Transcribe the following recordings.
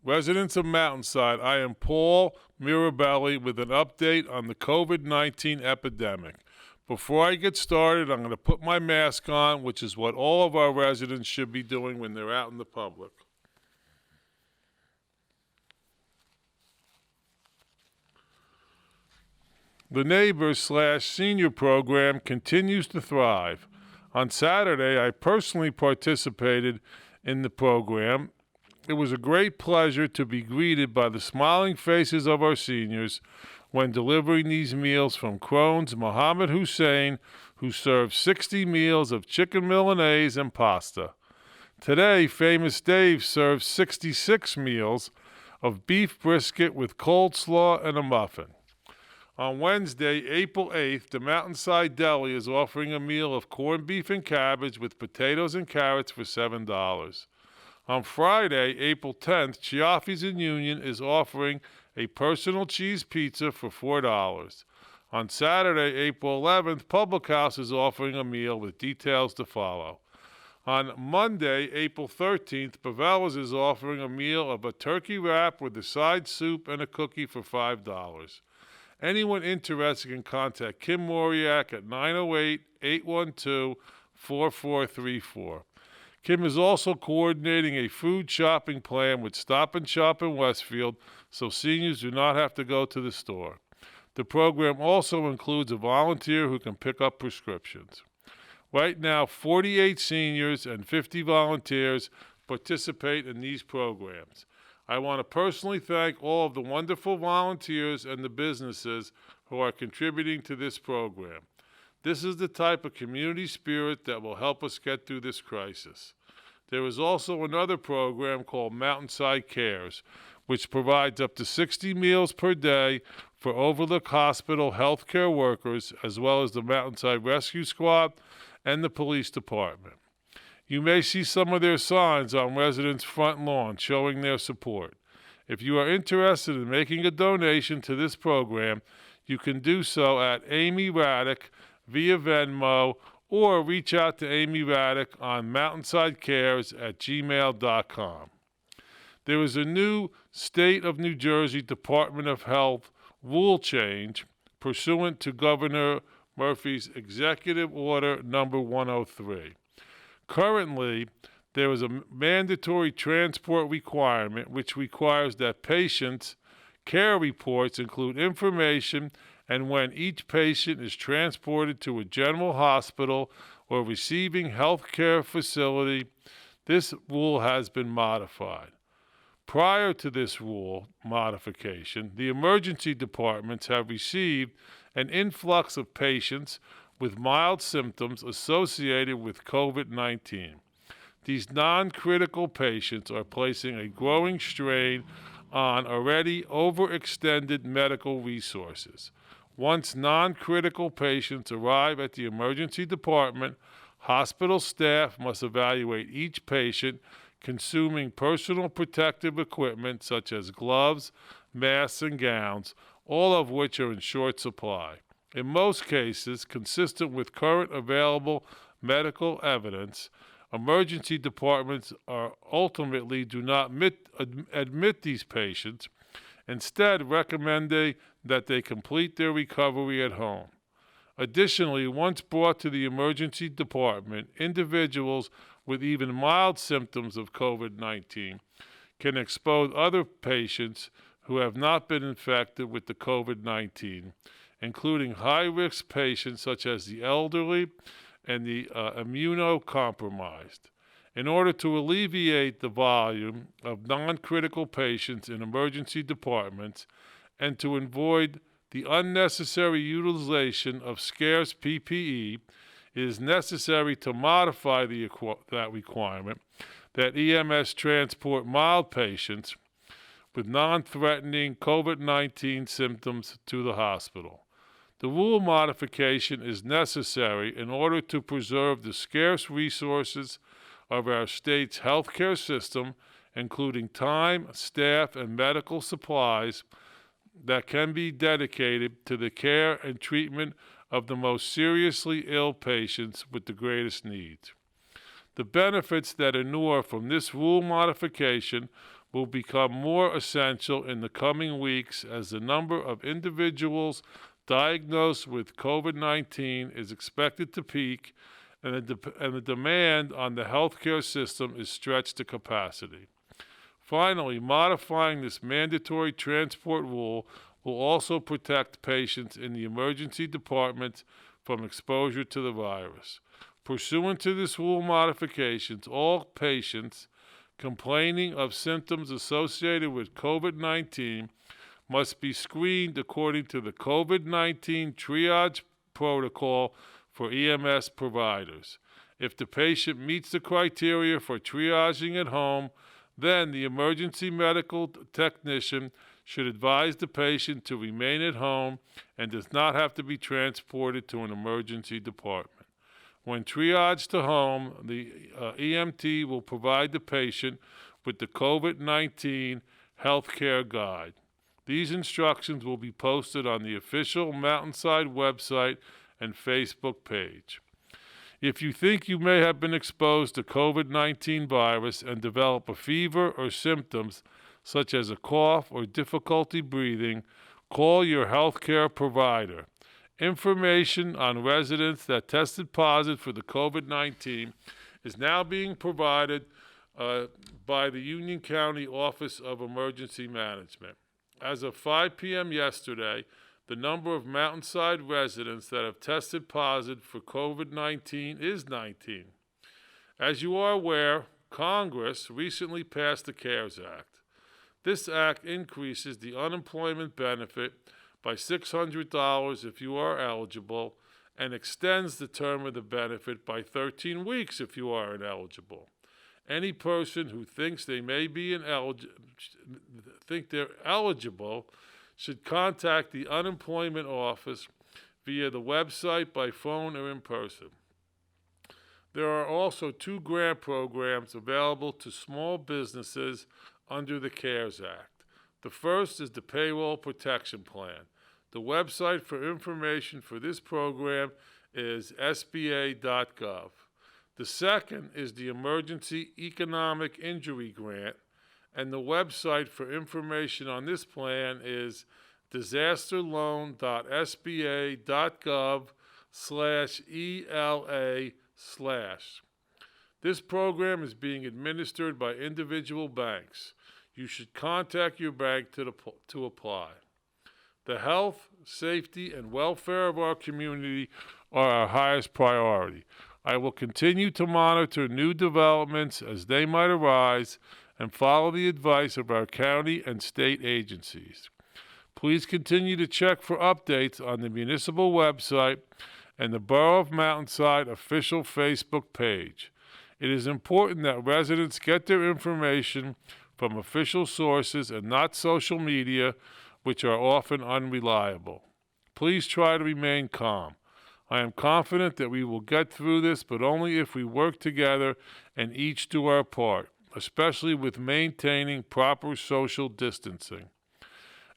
Residents of Mountainside, I am Paul Mirabelli with an update on the COVID-19 epidemic. Before I get started, I'm going to put my mask on, which is what all of our residents should be doing when they're out in the public. The Neighbors/Senior program continues to thrive. On Saturday, I personally participated in the program. It was a great pleasure to be greeted by the smiling faces of our seniors when delivering these meals from Crohn's Mohammed Hussein, who served 60 meals of chicken Milanese and pasta. Today, Famous Dave serves 66 meals of beef brisket with coleslaw and a muffin. On Wednesday, April 8th, the Mountainside Deli is offering a meal of corned beef and cabbage with potatoes and carrots for $7. On Friday, April 10th, Chiaffi's in Union is offering a personal cheese pizza for $4. On Saturday, April 11th, Public House is offering a meal with details to follow. On Monday, April 13th, Pavella's is offering a meal of a turkey wrap with a side soup and a cookie for $5. Anyone interested can contact Kim Moriak at 908-812-4434. Kim is also coordinating a food shopping plan with Stop and Shop in Westfield so seniors do not have to go to the store. The program also includes a volunteer who can pick up prescriptions. Right now, 48 seniors and 50 volunteers participate in these programs. I want to personally thank all of the wonderful volunteers and the businesses who are contributing to this program. This is the type of community spirit that will help us get through this crisis. There is also another program called Mountainside Cares, which provides up to 60 meals per day for Overlook Hospital healthcare workers, as well as the Mountainside Rescue Squad and the police department. You may see some of their signs on residents' front lawn showing their support. If you are interested in making a donation to this program, you can do so at Amy Raddick via Venmo or reach out to Amy Raddick on mountainsidecares@gmail.com. There is a new State of New Jersey Department of Health rule change pursuant to Governor Murphy's Executive Order number 103. Currently, there is a mandatory transport requirement which requires that patients' care reports include information and when each patient is transported to a general hospital or receiving health care facility. This rule has been modified. Prior to this rule modification, the emergency departments have received an influx of patients with mild symptoms associated with COVID-19. These non-critical patients are placing a growing strain on already overextended medical resources. Once non-critical patients arrive at the emergency department, hospital staff must evaluate each patient, consuming personal protective equipment such as gloves, masks, and gowns, all of which are in short supply. In most cases, consistent with current available medical evidence, emergency departments ultimately do not admit these patients, instead recommending that they complete their recovery at home. Additionally, once brought to the emergency department, individuals with even mild symptoms of COVID-19 can expose other patients who have not been infected with the COVID-19, including high-risk patients such as the elderly and the immunocompromised. In order to alleviate the volume of non-critical patients in emergency departments and to avoid the unnecessary utilization of scarce PPE, it is necessary to modify that requirement that EMS transport mild patients with non-threatening COVID-19 symptoms to the hospital. The rule modification is necessary in order to preserve the scarce resources of our state's healthcare system, including time, staff, and medical supplies that can be dedicated to the care and treatment of the most seriously ill patients with the greatest needs. The benefits that inure from this rule modification will become more essential in the coming weeks as the number of individuals diagnosed with COVID-19 is expected to peak and the demand on the healthcare system is stretched to capacity. Finally, modifying this mandatory transport rule will also protect patients in the emergency department from exposure to the virus. Pursuant to this rule modifications, all patients complaining of symptoms associated with COVID-19 must be screened according to the COVID-19 triage protocol for EMS providers. If the patient meets the criteria for triaging at home, then the emergency medical technician should advise the patient to remain at home and does not have to be transported to an emergency department. When triaged to home, the EMT will provide the patient with the COVID-19 healthcare guide. These instructions will be posted on the official Mountainside website and Facebook page. If you think you may have been exposed to COVID-19 virus and develop a fever or symptoms such as a cough or difficulty breathing, call your healthcare provider. Information on residents that tested positive for the COVID-19 is now being provided by the Union County Office of Emergency Management. As of 5 p.m. yesterday, the number of Mountainside residents that have tested positive for COVID-19 is 19. As you are aware, Congress recently passed the CARES Act. This act increases the unemployment benefit by $600 if you are eligible and extends the term of the benefit by 13 weeks if you are ineligible. Any person who thinks they may be they're eligible should contact the unemployment office via the website, by phone, or in person. There are also 2 grant programs available to small businesses under the CARES Act. The first is the Payroll Protection Plan. The website for information for this program is sba.gov. The second is the Emergency Economic Injury Grant, and the website for information on this plan is disasterloan.sba.gov/ELA/. This program is being administered by individual banks. You should contact your bank to apply. The health, safety, and welfare of our community are our highest priority. I will continue to monitor new developments as they might arise and follow the advice of our county and state agencies. Please continue to check for updates on the municipal website and the Borough of Mountainside official Facebook page. It is important that residents get their information from official sources and not social media, which are often unreliable. Please try to remain calm. I am confident that we will get through this, but only if we work together and each do our part, especially with maintaining proper social distancing.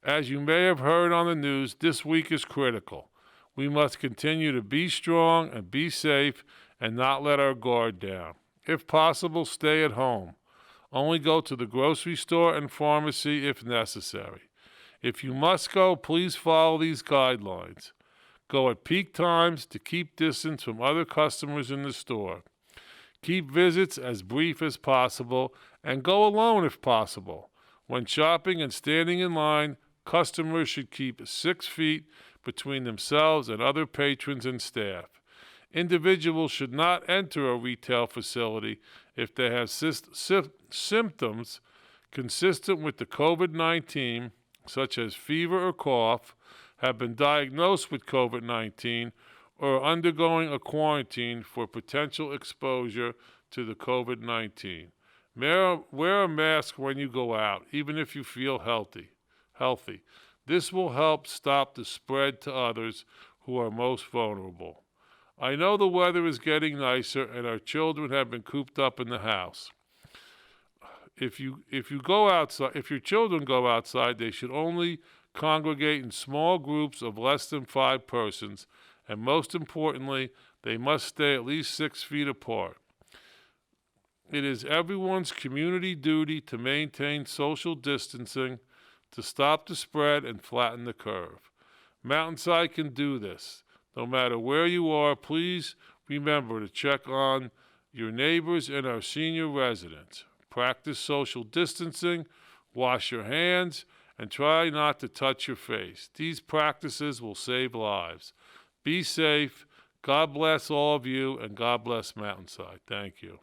As you may have heard on the news, this week is critical. We must continue to be strong and be safe and not let our guard down. If possible, stay at home. Only go to the grocery store and pharmacy if necessary. If you must go, please follow these guidelines. Go at peak times to keep distance from other customers in the store. Keep visits as brief as possible and go alone if possible. When shopping and standing in line, customers should keep 6 feet between themselves and other patrons and staff. Individuals should not enter a retail facility if they have symptoms consistent with the COVID-19, such as fever or cough, have been diagnosed with COVID-19, or are undergoing a quarantine for potential exposure to the COVID-19. Wear a mask when you go out, even if you feel healthy. This will help stop the spread to others who are most vulnerable. I know the weather is getting nicer and our children have been cooped up in the house. If your children go outside, they should only congregate in small groups of less than 5 persons, and most importantly, they must stay at least 6 feet apart. It is everyone's community duty to maintain social distancing, to stop the spread and flatten the curve. Mountainside can do this. No matter where you are, please remember to check on your neighbors and our senior residents. Practice social distancing, wash your hands, and try not to touch your face. These practices will save lives. Be safe. God bless all of you, and God bless Mountainside. Thank you.